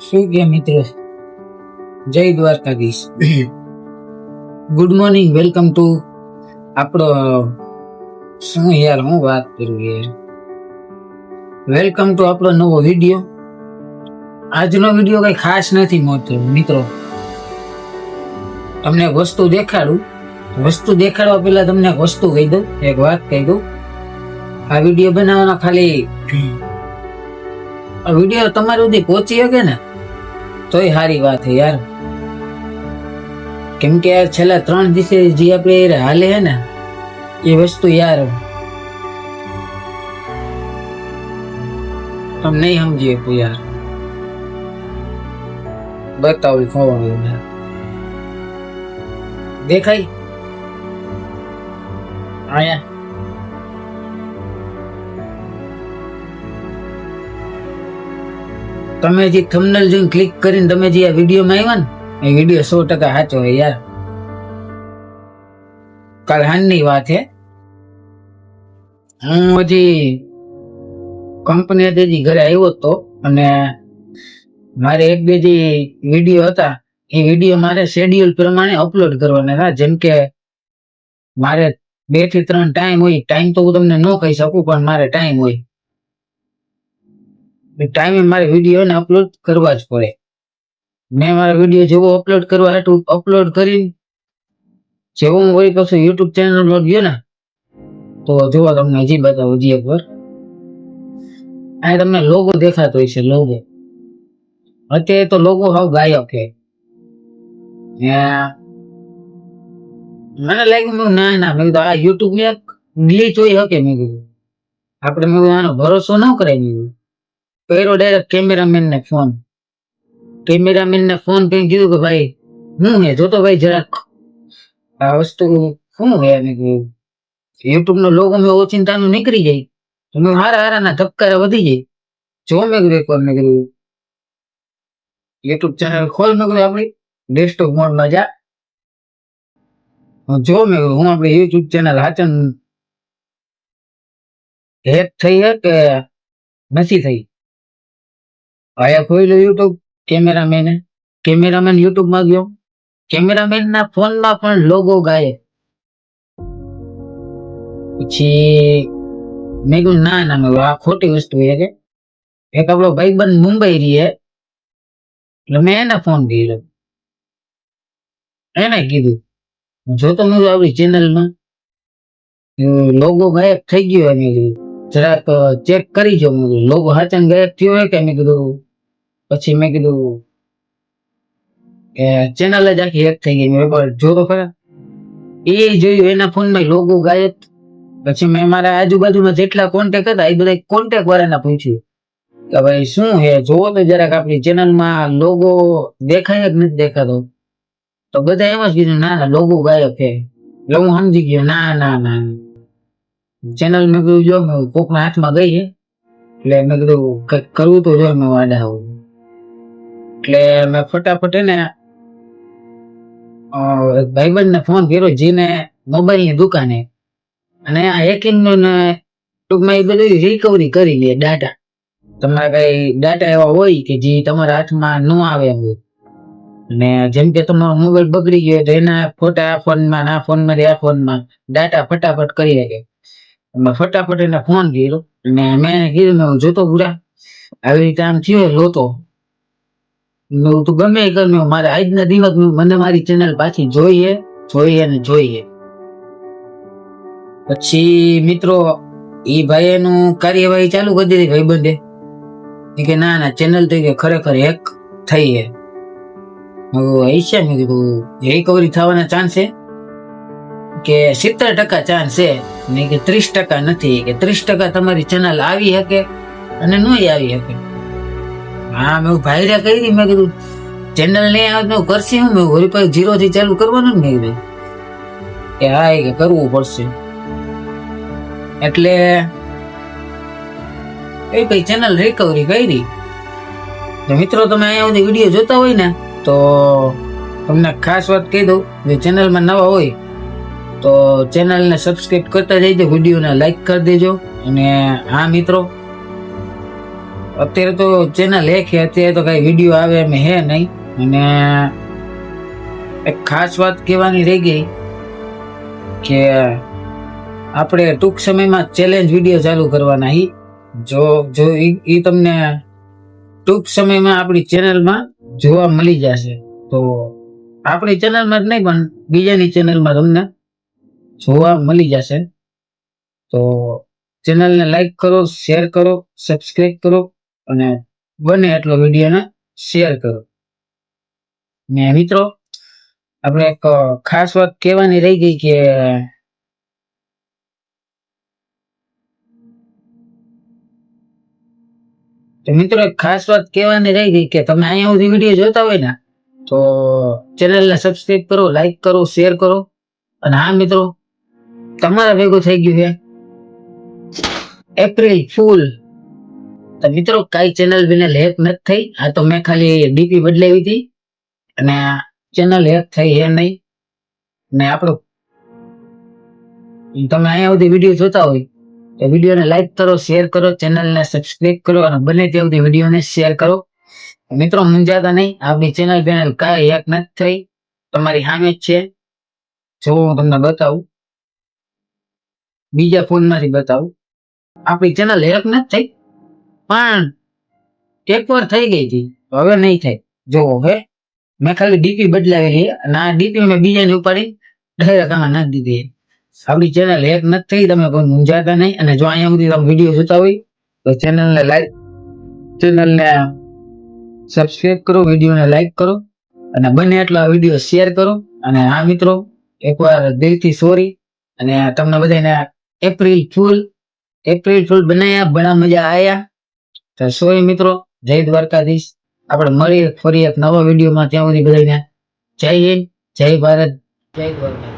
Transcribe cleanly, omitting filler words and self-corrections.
શું કે મિત્ર, જય Dwarkadhish. Good morning, welcome to આપણો શું યાર હું વાત કરું યાર, વેલકમ ટુ આપણો નવો વિડીયો. આજનો વિડીયો કઈ ખાસ નથી મિત્રો. તમને એક વસ્તુ દેખાડું. વસ્તુ દેખાડવા પહેલા તમને એક વસ્તુ કહી દઉં, એક વાત કહી દઉં. આ વિડીયો બનાવવાનો ખાલી આ વિડીયો તમારા સુધી પહોંચી શકે ને તોય સારી વાત છે યાર. કેમ કે યાર છેલ્લા 3 દિવસે જે આપણે હાલે હે ને એ વસ્તુ યાર તમે નહીં સમજી શકો યાર. બતાવું ખોવાનું દેખાય આયા. તમે જે થંબનેલ જોઈને ક્લિક કરીને તમે જે આ વિડીયોમાં આવ્યા ને એ વિડીયો 100% સાચો હોય યાર. કાલ હાલની વાત છે, હું હજી કંપની હજી ઘરે આવ્યો હતો અને મારે એક બે જે વિડીયો હતા એ વિડીયો મારે શેડ્યુલ પ્રમાણે અપલોડ કરવાના હતા. જેમ કે મારે 2 થી 3 ટાઈમ હોય. ટાઈમ તો હું તમને ન કહી શકું પણ મારે ટાઈમ હોય. ટાઈમે મારે વિડીયો ને અપલોડ કરવા જ પડે. મેં મારા વિડીયો જેવો અપલોડ કરવા હતું અપલોડ કરી જેવો હું વળી પાછું યુટ્યુબ ચેનલ પર ગયો ને તો જોવા તમને હજી બતાવું હજી એકવાર. આ તમને લોગો દેખાતો હોય છે, લોગો. અત્યારે તો લોગો હાવ ગાયબ છે. મને લાગ્યું ના મેં કીધું આ યુટ્યુબ ને ગ્લિચ હોય શકે. મેં કીધું આપણે મેં આનો ભરોસો ન કરાય. મેં કર્યો ડાયરેક્ટ કેમેરામેન ને ફોન કરીને કીધું કે ભાઈ હું હે જોતો ભાઈ જરાક આ વસ્તુ શું હે. મેં કીધું યુટ્યુબ નો લોગો મેં ઓચિંતાનું નીકળી જાય તો મેં હારા ધબકારા વધી જાય. જો મેં કીધું એકવાર મેં કીધું યુટ્યુબ ચેનલ ખોલ. મેં કીધું આપણી ડેસ્કટોપ મોડમાં જા. જો મેં કીધું હું આપણી યુટ્યુબ ચેનલ હાચન હેક થઈ હે કે નથી થઈ. આયા ખોલ્યું યુટ્યુબ. કેમેરામેન યુટ્યુબ માં ગયો. કેમેરામેન ના ફોન માં પણ લોગો ગાયબ. પછી મેં કીધું ના મેં આ ખોટી વસ્તુ છે કે એક આપણો ભાઈબંધ મુંબઈ રહે એટલે મેં એને ફોન કર્યો. એને કીધું જો તો મેં આપણી ચેનલમાં લોગો ગાયબ થઈ ગયો. મેં કીધું જરાક ચેક કરી જો. મેં કીધું લોગો હાચન ગાયબ થયો હોય કે. મેં કીધું પછી મેં કીધું કે ચેનલ જ આખી હેક થઈ ગઈ. મેં એકવાર જો તો ખરા. એ જોયું એના ફોનમાં લોગો ગાયબ. પછી મેં મારા આજુબાજુમાં જેટલા કોન્ટેક્ટ હતા એ બધા કોન્ટેક્ટ વાળાને પૂછ્યું કે ભાઈ શું હે જોવો તો જરાક આપણી ચેનલમાં લોગો દેખાય કે નથી દેખાતો. તો બધા એમ જ કીધું ના લોગો ગાયબ છે. એટલે હું સમજી ગયો ના ચેનલ મેં કીધું જો કોકના હાથમાં ગઈ છે એટલે મેં કીધું કઈક કરવું તો જો મેં વાડા આવું. એટલે મેં ફટાફટ એને ભાઈબંધ ને ફોન કર્યો જેને મોબાઈલ ની દુકાને. અને આ હેકિંગ નો ટૂંકમાં એ બધું રિકવરી કરી લે ડાટા. તમારા કઈ ડાટા એવા હોય કે જે તમારા હાથમાં ન આવે એમ હોય. અને જેમ કે તમારો મોબાઈલ બગડી ગયો તો એના ફોટા આ ફોનમાં આ ફોનમાં ડાટા ફટાફટ કરી શકે. ફટાફટ એને ફોન કર્યો અને મેં કીધું મેં જોતો પૂરા આવી રીતે આમ થયો જોતો. તું ગમે એ કર મારે આજના દિવસ મને મારી ચેનલ પાછી જોઈએ. પછી મિત્રો એ ભાઈ એનું કાર્યવાહી ચાલુ કરી દીધી. ભાઈબંધે કે ના ચેનલ તો ખરેખર હેક થઈ છે. છે મેં કીધું રિકવરી થવાના ચાન્સ છે કે 70% ચાન્સ છે ને કે 30% નથી. કે 30% તમારી ચેનલ આવી શકે અને ન આવી શકે. હા મેં ભાઈરા કરી. મેં કીધું ચેનલ નહીં આવે તો કરશે હું. મેં વળી પાછું 0 થી ચાલુ કરવાનું ને. મેં કે હા કે કરવું પડશે. એટલે એ કઈ ચેનલ રિકવરી કરી. તો મિત્રો તમે અહીંયા સુધી વિડીયો જોતા હોય ને તો તમને ખાસ વાત કહી દઉં, જો ચેનલમાં નવા હોય તો ચેનલને સબસ્ક્રાઇબ કરતા જઈજો, વિડીયોને લાઈક કરી દેજો. અને હા મિત્રો, અત્યારે તો ચેનલ એક છે, અત્યારે તો કઈ વિડીયો આવે એમ હે નહીં. અને એક ખાસ વાત કહેવાની રહી ગઈ કે આપણે ટૂંક સમયમાં ચેલેન્જ વિડીયો ચાલુ કરવાના હી. જો જો ઈ તમને ટૂંક સમયમાં આપણી ચેનલમાં જોવા મળી જશે. તો આપણી ચેનલમાં જ નહીં પણ બીજાની ચેનલમાં તમને જોવા મળી જશે. તો ચેનલને લાઈક કરો, શેર કરો, સબસ્ક્રાઇબ કરો અને બને એટલો વિડીયોને શેર કરો. ને મિત્રો આપણે એક ખાસ વાત કહેવાની રહી ગઈ કે મિત્રો એક ખાસ વાત કહેવાની રહી ગઈ કે તમે અહીંયા સુધી વિડીયો જોતા હોય ને તો ચેનલને સબસ્ક્રાઇબ કરો, લાઈક કરો, શેર કરો. અને હા મિત્રો, તમારા ભેગું થઈ ગયું છે એપ્રિલ ફૂલ. તો મિત્રો કઈ ચેનલ બિને હેક નથી થઈ. આ તો મેં ખાલી ડીપી બદલાવી હતી અને ચેનલ હેક થઈ હે નહીં. ને આપણું તમે અહીંયા સુધી વિડીયો જોતા હોય તો વિડીયોને લાઈક કરો, શેર કરો, ચેનલને સબસ્ક્રાઇબ કરો અને બને ત્યાં સુધી વિડીયોને શેર કરો. મિત્રો મૂંઝાતા નહીં, આપણી ચેનલ બેનલ કાંઈ હેક નથી થઈ, તમારી સામે જ છે. જો હું તમને બતાવું, બીજા ફોનમાંથી બતાવું, આપણી ચેનલ હેક નથી થઈ પણ એકવાર થઈ ગઈ હતી, હવે નહીં થાય. જો હવે મેં ખાલી ડીપી બદલાવેલી અને આ ડીપી મેં બીજાની ઉપાડી ડાયરેક્ટ આમાં નાખી દીધી. આપણી ચેનલ હેક નથી થઈ, તમે કોઈ મૂંઝાતા નહીં. અને જો અહીંયા સુધી તમે વિડીયો જોતા હોય તો ચેનલને લાઈક, ચેનલને સબસ્ક્રાઇબ કરો, વિડીયોને લાઈક કરો અને બને એટલો આ વિડીયો શેર કરો. અને હા મિત્રો, એકવાર દિલથી સોરી. અને તમને બધાને એપ્રિલ ફૂલ બનાયા, બડા મજા આયા. તો સોરી મિત્રો, જય દ્વારકાધીશ. આપણે મળીએ ફરી એક નવા વિડીયોમાં. ત્યાં સુધી બધાને જય હિન્દ, જય ભારત, જય દ્વારકા.